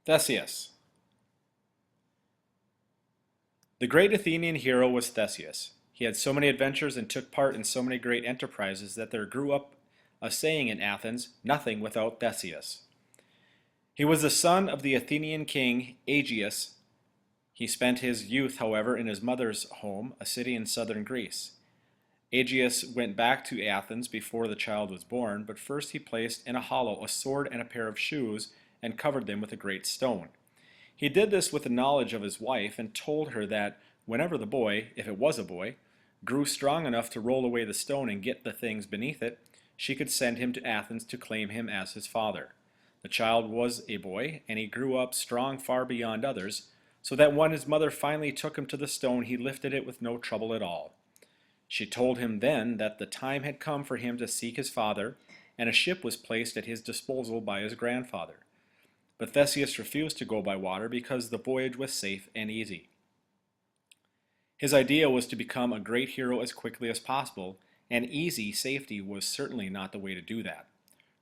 Theseus. The great Athenian hero was Theseus. He had so many adventures and took part in so many great enterprises that there grew up a saying in Athens, nothing without Theseus. He was the son of the Athenian king Aegeus. He spent his youth, however, in his mother's home, a city in southern Greece. Aegeus went back to Athens before the child was born, but first he placed in a hollow a sword and a pair of shoes and covered them with a great stone. He did this with the knowledge of his wife and told her that whenever the boy, if it was a boy, grew strong enough to roll away the stone and get the things beneath it, she could send him to Athens to claim him as his father. The child was a boy, and he grew up strong far beyond others, so that when his mother finally took him to the stone, he lifted it with no trouble at all. She told him then that the time had come for him to seek his father, and a ship was placed at his disposal by his grandfather. But Theseus refused to go by water because the voyage was safe and easy. His idea was to become a great hero as quickly as possible, and easy safety was certainly not the way to do that.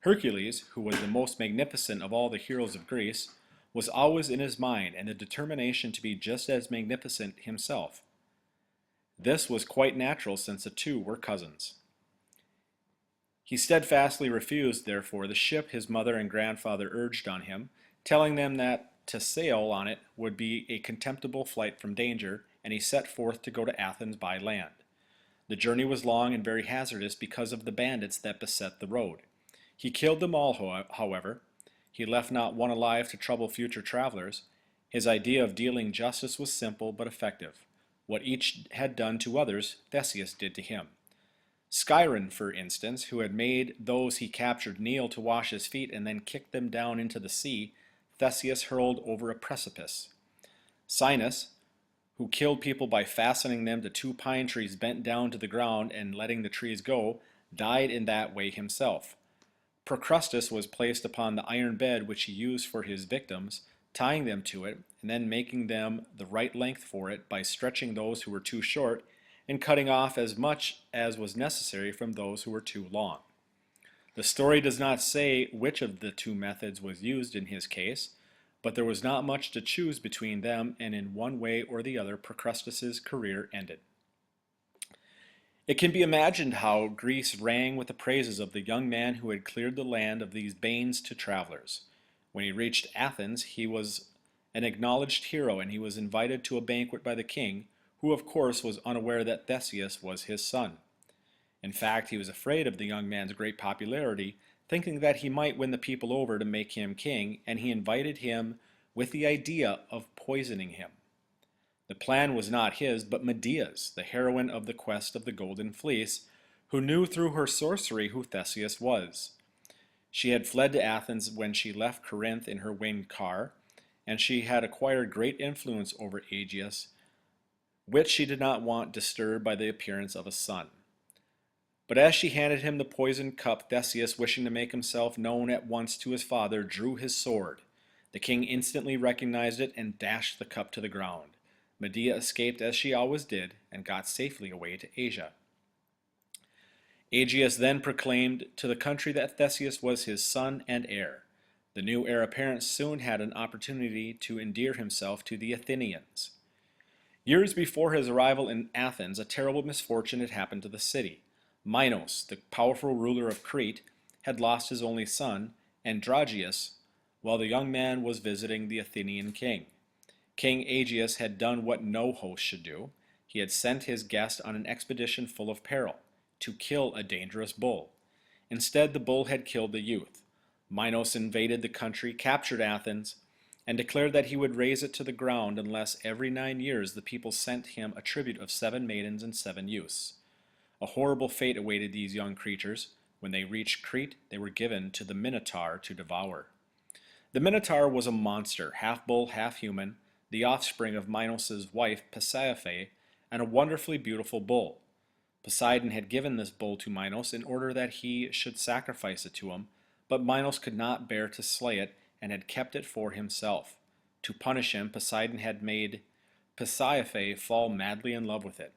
Hercules, who was the most magnificent of all the heroes of Greece, was always in his mind and the determination to be just as magnificent himself. This was quite natural since the two were cousins. He steadfastly refused, therefore, the ship his mother and grandfather urged on him, telling them that to sail on it would be a contemptible flight from danger, and he set forth to go to Athens by land. The journey was long and very hazardous because of the bandits that beset the road. He killed them all, however. He left not one alive to trouble future travelers. His idea of dealing justice was simple but effective. What each had done to others, Theseus did to him. Scyron, for instance, who had made those he captured kneel to wash his feet and then kicked them down into the sea, Theseus hurled over a precipice. Sinis, who killed people by fastening them to two pine trees bent down to the ground and letting the trees go, died in that way himself. Procrustes was placed upon the iron bed which he used for his victims, tying them to it, and then making them the right length for it by stretching those who were too short and cutting off as much as was necessary from those who were too long. The story does not say which of the two methods was used in his case, but there was not much to choose between them, and in one way or the other Procrustes' career ended. It can be imagined how Greece rang with the praises of the young man who had cleared the land of these banes to travelers. When he reached Athens, he was an acknowledged hero, and he was invited to a banquet by the king, who of course was unaware that Theseus was his son. In fact, he was afraid of the young man's great popularity, thinking that he might win the people over to make him king, and he invited him with the idea of poisoning him. The plan was not his, but Medea's, the heroine of the Quest of the Golden Fleece, who knew through her sorcery who Theseus was. She had fled to Athens when she left Corinth in her winged car, and she had acquired great influence over Aegeus, which she did not want disturbed by the appearance of a son. But as she handed him the poisoned cup, Theseus, wishing to make himself known at once to his father, drew his sword. The king instantly recognized it and dashed the cup to the ground. Medea escaped as she always did, and got safely away to Asia. Aegeus then proclaimed to the country that Theseus was his son and heir. The new heir apparent soon had an opportunity to endear himself to the Athenians. Years before his arrival in Athens, a terrible misfortune had happened to the city. Minos, the powerful ruler of Crete, had lost his only son, Androgeus, while the young man was visiting the Athenian king. King Aegeus had done what no host should do. He had sent his guest on an expedition full of peril, to kill a dangerous bull. Instead, the bull had killed the youth. Minos invaded the country, captured Athens, and declared that he would raze it to the ground unless every 9 years the people sent him a tribute of 7 maidens and 7 youths. A horrible fate awaited these young creatures. When they reached Crete, they were given to the Minotaur to devour. The Minotaur was a monster, half bull, half human, the offspring of Minos' wife Pasiphae, and a wonderfully beautiful bull. Poseidon had given this bull to Minos in order that he should sacrifice it to him, but Minos could not bear to slay it and had kept it for himself. To punish him, Poseidon had made Pasiphae fall madly in love with it.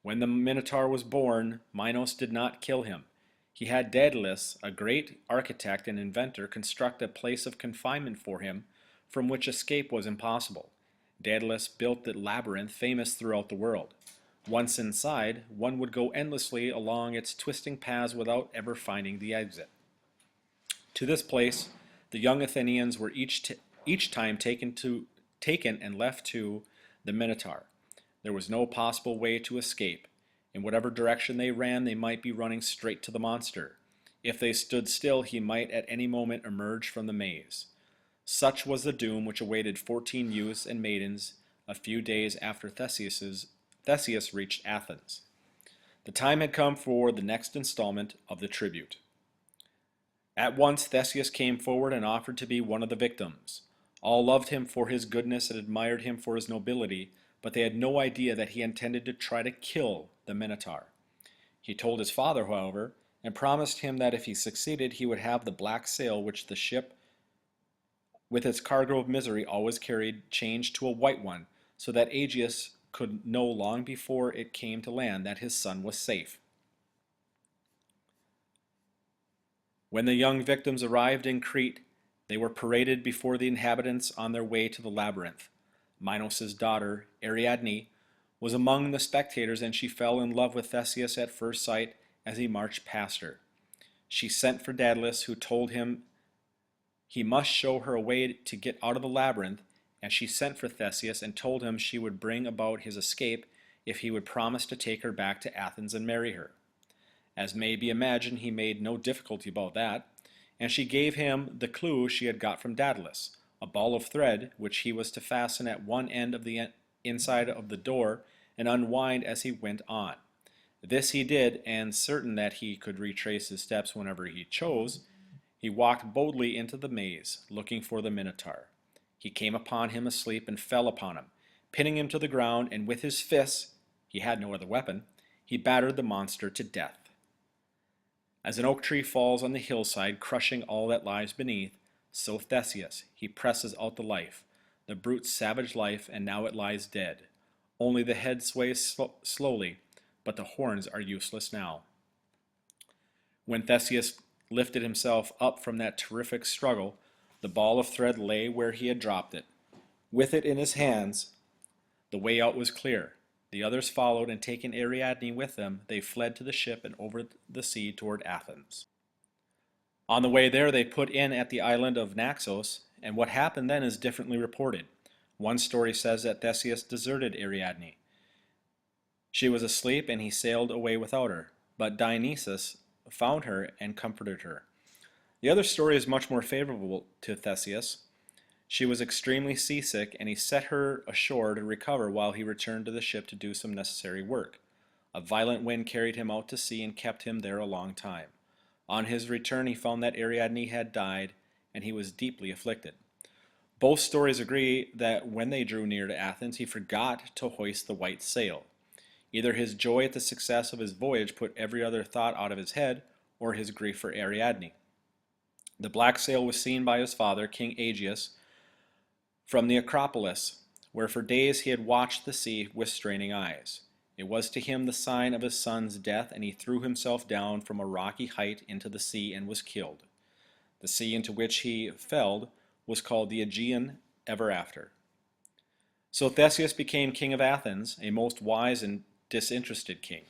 When the Minotaur was born, Minos did not kill him. He had Daedalus, a great architect and inventor, construct a place of confinement for him, from which escape was impossible. Daedalus built the labyrinth famous throughout the world. Once inside, one would go endlessly along its twisting paths without ever finding the exit. To this place, the young Athenians were each time taken and left to the Minotaur. There was no possible way to escape. In whatever direction they ran, they might be running straight to the monster. If they stood still, he might at any moment emerge from the maze. Such was the doom which awaited 14 youths and maidens a few days after Theseus reached Athens. The time had come for the next installment of the tribute. At once Theseus came forward and offered to be one of the victims. All loved him for his goodness and admired him for his nobility, but they had no idea that he intended to try to kill the Minotaur. He told his father, however, and promised him that if he succeeded, he would have the black sail which the ship with its cargo of misery always carried changed to a white one, so that Aegeus could know long before it came to land that his son was safe. When the young victims arrived in Crete, they were paraded before the inhabitants on their way to the labyrinth. Minos' daughter, Ariadne, was among the spectators, and she fell in love with Theseus at first sight as he marched past her. She sent for Daedalus, who told him he must show her a way to get out of the labyrinth, and she sent for Theseus and told him she would bring about his escape if he would promise to take her back to Athens and marry her. As may be imagined, he made no difficulty about that, and she gave him the clue she had got from Daedalus, a ball of thread which he was to fasten at one end of the inside of the door and unwind as he went on. This he did, and certain that he could retrace his steps whenever he chose, he walked boldly into the maze, looking for the Minotaur. He came upon him asleep and fell upon him, pinning him to the ground, and with his fists, he had no other weapon, he battered the monster to death. As an oak tree falls on the hillside, crushing all that lies beneath, so Theseus, he presses out the life, the brute's savage life, and now it lies dead. Only the head sways slowly, but the horns are useless now. When Theseus lifted himself up from that terrific struggle, the ball of thread lay where he had dropped it. With it in his hands, the way out was clear. The others followed, and taking Ariadne with them, they fled to the ship and over the sea toward Athens. On the way there, they put in at the island of Naxos, and what happened then is differently reported. One story says that Theseus deserted Ariadne. She was asleep, and he sailed away without her, but Dionysus found her and comforted her. The other story is much more favorable to Theseus. She was extremely seasick, and he set her ashore to recover while he returned to the ship to do some necessary work. A violent wind carried him out to sea and kept him there a long time. On his return, he found that Ariadne had died, and he was deeply afflicted. Both stories agree that when they drew near to Athens, he forgot to hoist the white sail. Either his joy at the success of his voyage put every other thought out of his head, or his grief for Ariadne. The black sail was seen by his father, King Aegeus, from the Acropolis, where for days he had watched the sea with straining eyes. It was to him the sign of his son's death, and he threw himself down from a rocky height into the sea and was killed. The sea into which he fell was called the Aegean ever after. So Theseus became king of Athens, a most wise and disinterested king.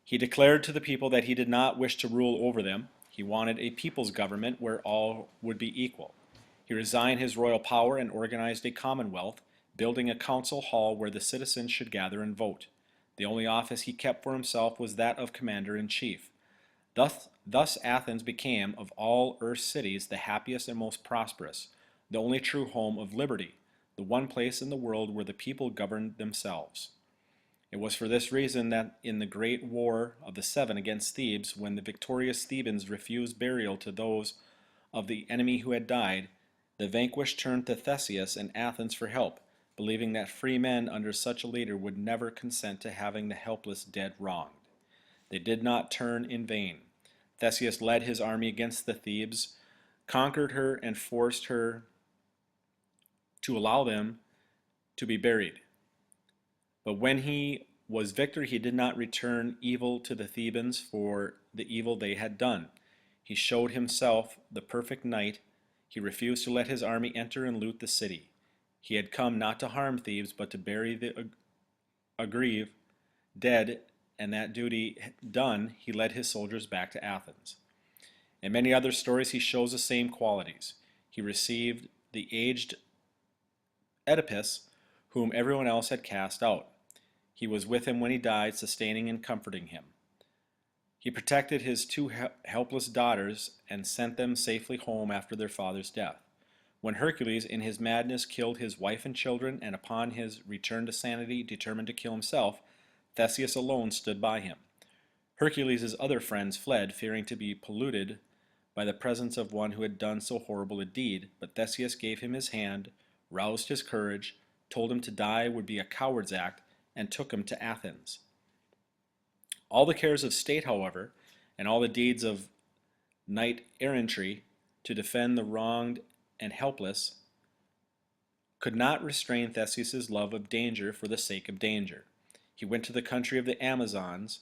He declared to the people that he did not wish to rule over them. He wanted a people's government where all would be equal. He resigned his royal power and organized a commonwealth, building a council hall where the citizens should gather and vote. The only office he kept for himself was that of commander-in-chief. Thus Athens became, of all earth's cities, the happiest and most prosperous, the only true home of liberty, the one place in the world where the people governed themselves. It was for this reason that in the great war of the Seven against Thebes, when the victorious Thebans refused burial to those of the enemy who had died, the vanquished turned to Theseus and Athens for help, believing that free men under such a leader would never consent to having the helpless dead wronged. They did not turn in vain. Theseus led his army against the Thebes, conquered her, and forced her to allow them to be buried. But when he was victor, he did not return evil to the Thebans for the evil they had done. He showed himself the perfect knight. He refused to let his army enter and loot the city. He had come not to harm Thebes, but to bury the aggrieved dead, and that duty done, he led his soldiers back to Athens. In many other stories, he shows the same qualities. He received the aged Oedipus, whom everyone else had cast out. He was with him when he died, sustaining and comforting him. He protected his two helpless daughters and sent them safely home after their father's death. When Hercules, in his madness, killed his wife and children, and upon his return to sanity determined to kill himself, Theseus alone stood by him. Hercules' other friends fled, fearing to be polluted by the presence of one who had done so horrible a deed, but Theseus gave him his hand, roused his courage, told him to die would be a coward's act, and took him to Athens. All the cares of state, however, and all the deeds of knight-errantry to defend the wronged and helpless could not restrain Theseus' love of danger for the sake of danger. He went to the country of the Amazons,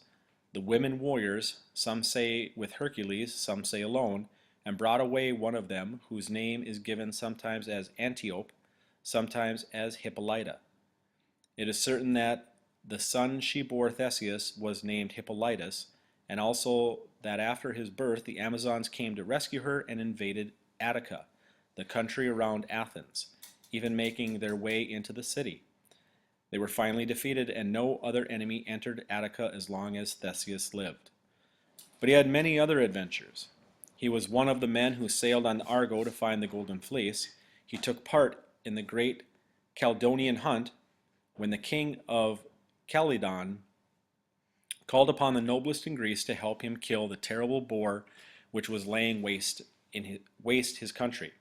the women warriors, some say with Hercules, some say alone, and brought away one of them, whose name is given sometimes as Antiope, sometimes as Hippolyta. It is certain that the son she bore Theseus was named Hippolytus, and also that after his birth the Amazons came to rescue her and invaded Attica, the country around Athens, even making their way into the city. They were finally defeated, and no other enemy entered Attica as long as Theseus lived. But he had many other adventures. He was one of the men who sailed on Argo to find the Golden Fleece. He took part in the great Caledonian hunt when the king of Calydon called upon the noblest in Greece to help him kill the terrible boar which was laying waste his country.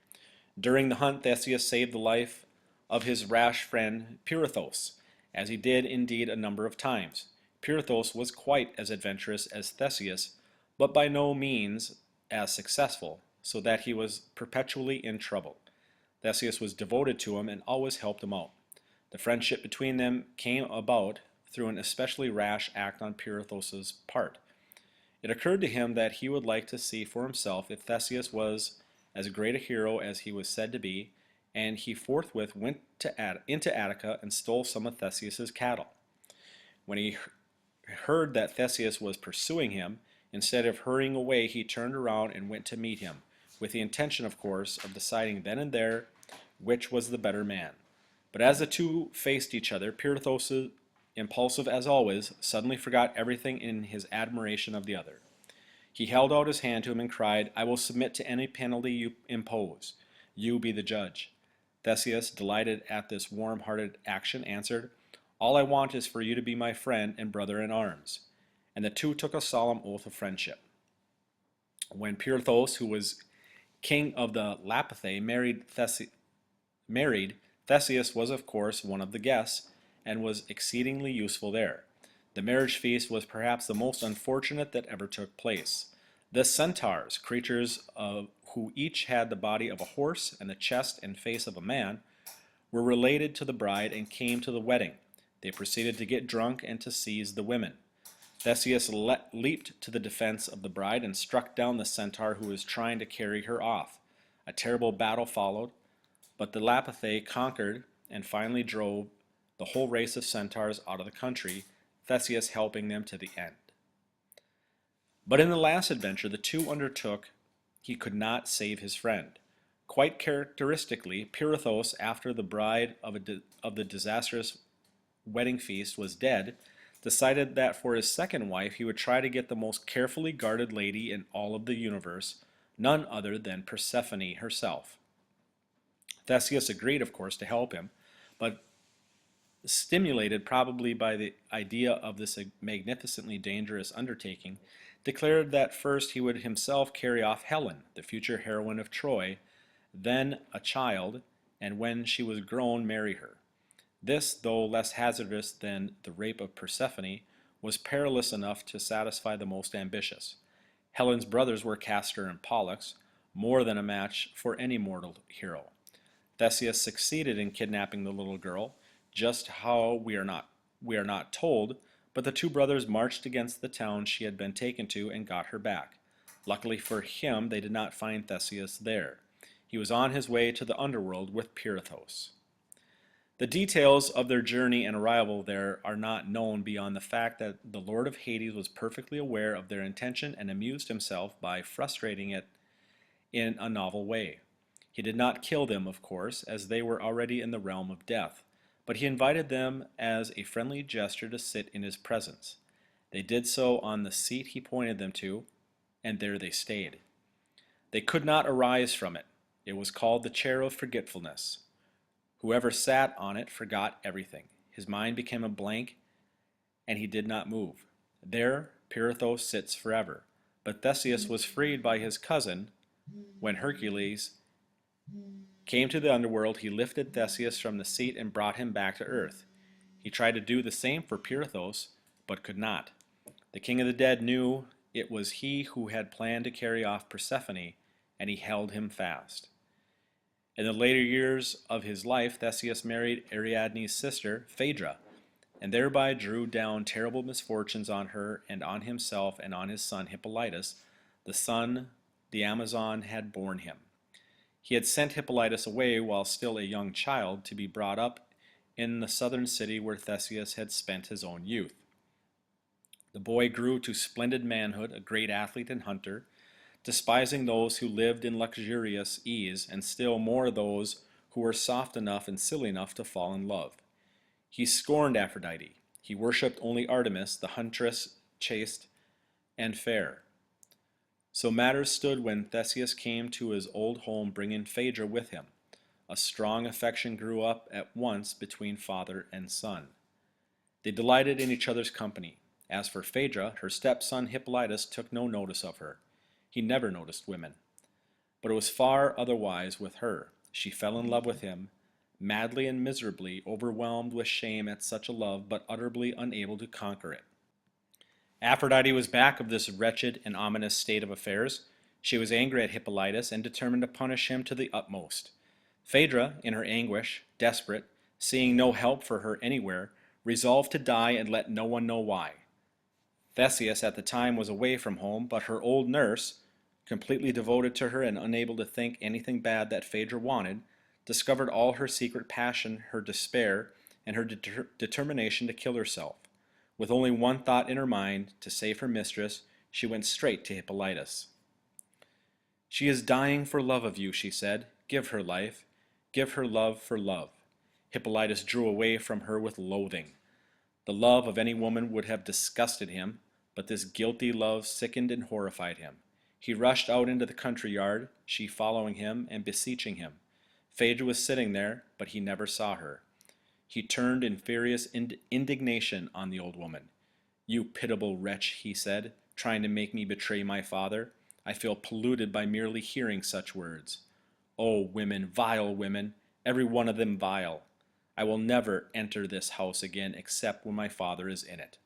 During the hunt, Theseus saved the life of his rash friend Pirithous, as he did indeed a number of times. Pirithous was quite as adventurous as Theseus, but by no means as successful, so that he was perpetually in trouble. Theseus was devoted to him and always helped him out. The friendship between them came about through an especially rash act on Pirithous' part. It occurred to him that he would like to see for himself if Theseus was as great a hero as he was said to be, and he forthwith went into Attica and stole some of Theseus' cattle. When he heard that Theseus was pursuing him, instead of hurrying away, he turned around and went to meet him, with the intention, of course, of deciding then and there which was the better man. But as the two faced each other, Pirithous, impulsive as always, suddenly forgot everything in his admiration of the other. He held out his hand to him and cried, "I will submit to any penalty you impose. You be the judge." Theseus, delighted at this warm-hearted action, answered, "All I want is for you to be my friend and brother in arms." And the two took a solemn oath of friendship. When Pirithous, who was king of the Lapithae, married, Theseus was of course one of the guests, and was exceedingly useful there. The marriage feast was perhaps the most unfortunate that ever took place. The centaurs, creatures who each had the body of a horse and the chest and face of a man, were related to the bride and came to the wedding. They proceeded to get drunk and to seize the women. Theseus leaped to the defense of the bride and struck down the centaur who was trying to carry her off. A terrible battle followed, but the Lapithae conquered and finally drove the whole race of centaurs out of the country, Theseus helping them to the end. But in the last adventure the two undertook he could not save his friend. Quite characteristically, Pirithous, after the bride of the disastrous wedding feast was dead, decided that for his second wife he would try to get the most carefully guarded lady in all of the universe, none other than Persephone herself. Theseus agreed, of course, to help him, but stimulated probably by the idea of this magnificently dangerous undertaking, declared that first he would himself carry off Helen, the future heroine of Troy, then a child, and when she was grown, marry her. This, though less hazardous than the rape of Persephone, was perilous enough to satisfy the most ambitious. Helen's brothers were Castor and Pollux, more than a match for any mortal hero. Theseus succeeded in kidnapping the little girl, just how we are not told, but the two brothers marched against the town she had been taken to and got her back. Luckily for him, they did not find Theseus there. He was on his way to the underworld with Pirithous. The details of their journey and arrival there are not known beyond the fact that the Lord of Hades was perfectly aware of their intention and amused himself by frustrating it in a novel way. He did not kill them, of course, as they were already in the realm of death, but he invited them as a friendly gesture to sit in his presence. They did so on the seat he pointed them to, and there they stayed. They could not arise from it. It was called the chair of forgetfulness. Whoever sat on it forgot everything. His mind became a blank, and he did not move. There Pirithous sits forever. But Theseus was freed by his cousin. When Hercules came to the underworld, he lifted Theseus from the seat and brought him back to earth. He tried to do the same for Pirithous, but could not. The king of the dead knew it was he who had planned to carry off Persephone, and he held him fast. In the later years of his life, Theseus married Ariadne's sister, Phaedra, and thereby drew down terrible misfortunes on her and on himself and on his son Hippolytus, the son the Amazon had borne him. He had sent Hippolytus away while still a young child to be brought up in the southern city where Theseus had spent his own youth. The boy grew to splendid manhood, a great athlete and hunter, despising those who lived in luxurious ease, and still more those who were soft enough and silly enough to fall in love. He scorned Aphrodite. He worshipped only Artemis, the huntress, chaste and fair. So matters stood when Theseus came to his old home bringing Phaedra with him. A strong affection grew up at once between father and son. They delighted in each other's company. As for Phaedra, her stepson Hippolytus took no notice of her. He never noticed women. But it was far otherwise with her. She fell in love with him, madly and miserably, overwhelmed with shame at such a love, but utterly unable to conquer it. Aphrodite was back of this wretched and ominous state of affairs. She was angry at Hippolytus and determined to punish him to the utmost. Phaedra, in her anguish, desperate, seeing no help for her anywhere, resolved to die and let no one know why. Theseus at the time was away from home, but her old nurse, completely devoted to her and unable to think anything bad that Phaedra wanted, discovered all her secret passion, her despair, and her determination to kill herself. With only one thought in her mind, to save her mistress, she went straight to Hippolytus. "She is dying for love of you," she said. "Give her life. Give her love for love." Hippolytus drew away from her with loathing. The love of any woman would have disgusted him, but this guilty love sickened and horrified him. He rushed out into the country yard, she following him and beseeching him. Phaedra was sitting there, but he never saw her. He turned in furious indignation on the old woman. "You pitiable wretch," he said, "trying to make me betray my father. I feel polluted by merely hearing such words. Oh, women, vile women, every one of them vile. I will never enter this house again except when my father is in it."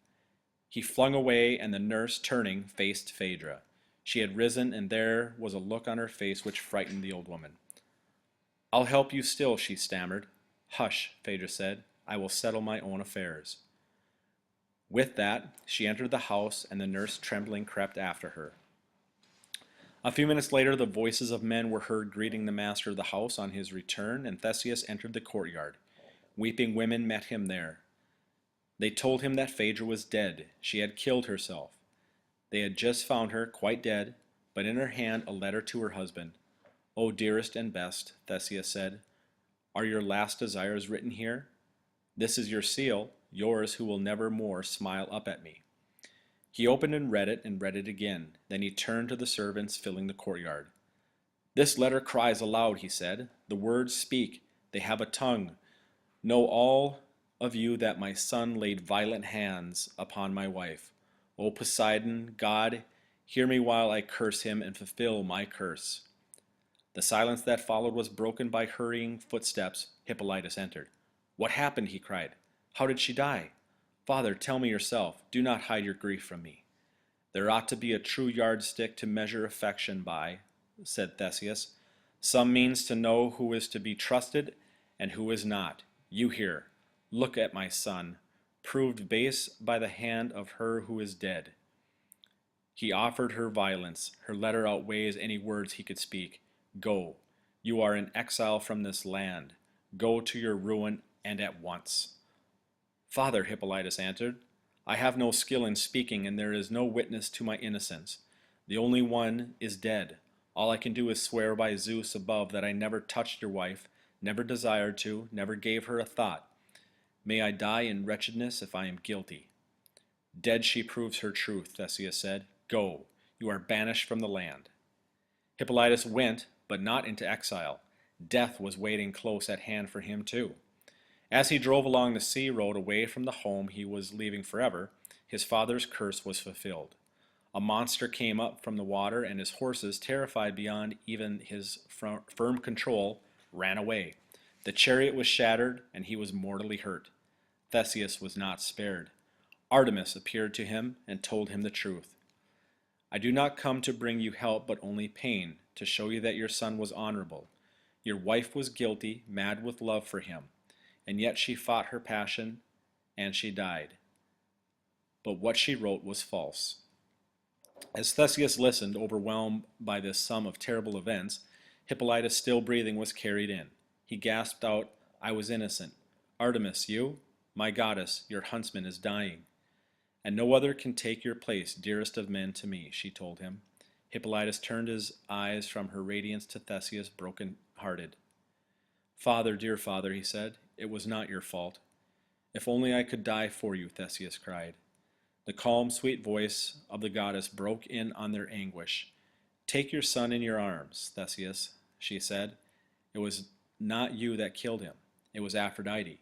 He flung away, and the nurse, turning, faced Phaedra. She had risen, and there was a look on her face which frightened the old woman. "I'll help you still," she stammered. "Hush," Phaedra said. "I will settle my own affairs." With that, she entered the house, and the nurse, trembling, crept after her. A few minutes later, the voices of men were heard greeting the master of the house on his return, and Theseus entered the courtyard. Weeping women met him there. They told him that Phaedra was dead. She had killed herself. They had just found her, quite dead, but in her hand a letter to her husband. "O dearest and best," Theseus said, "are your last desires written here? This is your seal, yours who will never more smile up at me." He opened and read it again. Then he turned to the servants filling the courtyard. "This letter cries aloud," he said. "The words speak. They have a tongue. Know all of you that my son laid violent hands upon my wife. O Poseidon, God, hear me while I curse him and fulfill my curse." The silence that followed was broken by hurrying footsteps. Hippolytus entered. "What happened?" he cried. "How did she die? Father, tell me yourself. Do not hide your grief from me." "There ought to be a true yardstick to measure affection by," said Theseus. "Some means to know who is to be trusted and who is not. You here, look at my son, proved base by the hand of her who is dead. He offered her violence. Her letter outweighs any words he could speak. Go, You are in exile from this land. Go to your ruin, and at once." "Father," Hippolytus answered, "I have no skill in speaking, and there is no witness to my innocence. The only one is dead. All I can do is swear by Zeus above that I never touched your wife, never desired to, never gave her a thought. May I die in wretchedness if I am guilty." "Dead she proves her truth," Theseus said. "Go, you are banished from the land." Hippolytus went, but not into exile. Death was waiting close at hand for him too. As he drove along the sea road away from the home he was leaving forever, his father's curse was fulfilled. A monster came up from the water, and his horses, terrified beyond even his firm control, ran away. The chariot was shattered, and he was mortally hurt. Theseus was not spared. Artemis appeared to him and told him the truth. "I do not come to bring you help, but only pain, to show you that your son was honorable. Your wife was guilty, mad with love for him, and yet she fought her passion, and she died. But what she wrote was false." As Theseus listened, overwhelmed by this sum of terrible events, Hippolytus, still breathing, was carried in. He gasped out, "I was innocent. Artemis, you? My goddess, your huntsman is dying." "And no other can take your place, dearest of men to me," she told him. Hippolytus turned his eyes from her radiance to Theseus, broken-hearted. "Father, dear father," he said, "it was not your fault." "If only I could die for you," Theseus cried. The calm, sweet voice of the goddess broke in on their anguish. "Take your son in your arms, Theseus," she said. "It was not you that killed him. It was Aphrodite.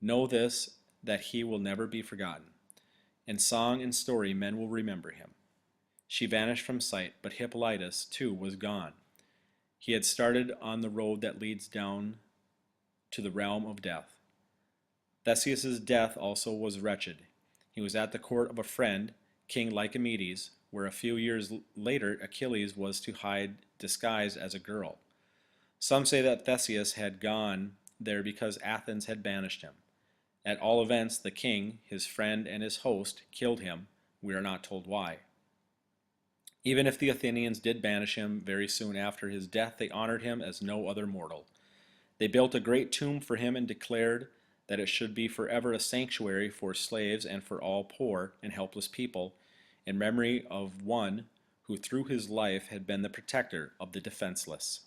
Know this, that he will never be forgotten. In song and story men will remember him." She vanished from sight, but Hippolytus, too, was gone. He had started on the road that leads down to the realm of death. Theseus's death also was wretched. He was at the court of a friend, King Lycomedes, where a few years later Achilles was to hide disguised as a girl. Some say that Theseus had gone there because Athens had banished him. At all events, the king, his friend, and his host killed him. We are not told why. Even if the Athenians did banish him very soon after his death, they honored him as no other mortal. They built a great tomb for him and declared that it should be forever a sanctuary for slaves and for all poor and helpless people, in memory of one who through his life had been the protector of the defenseless.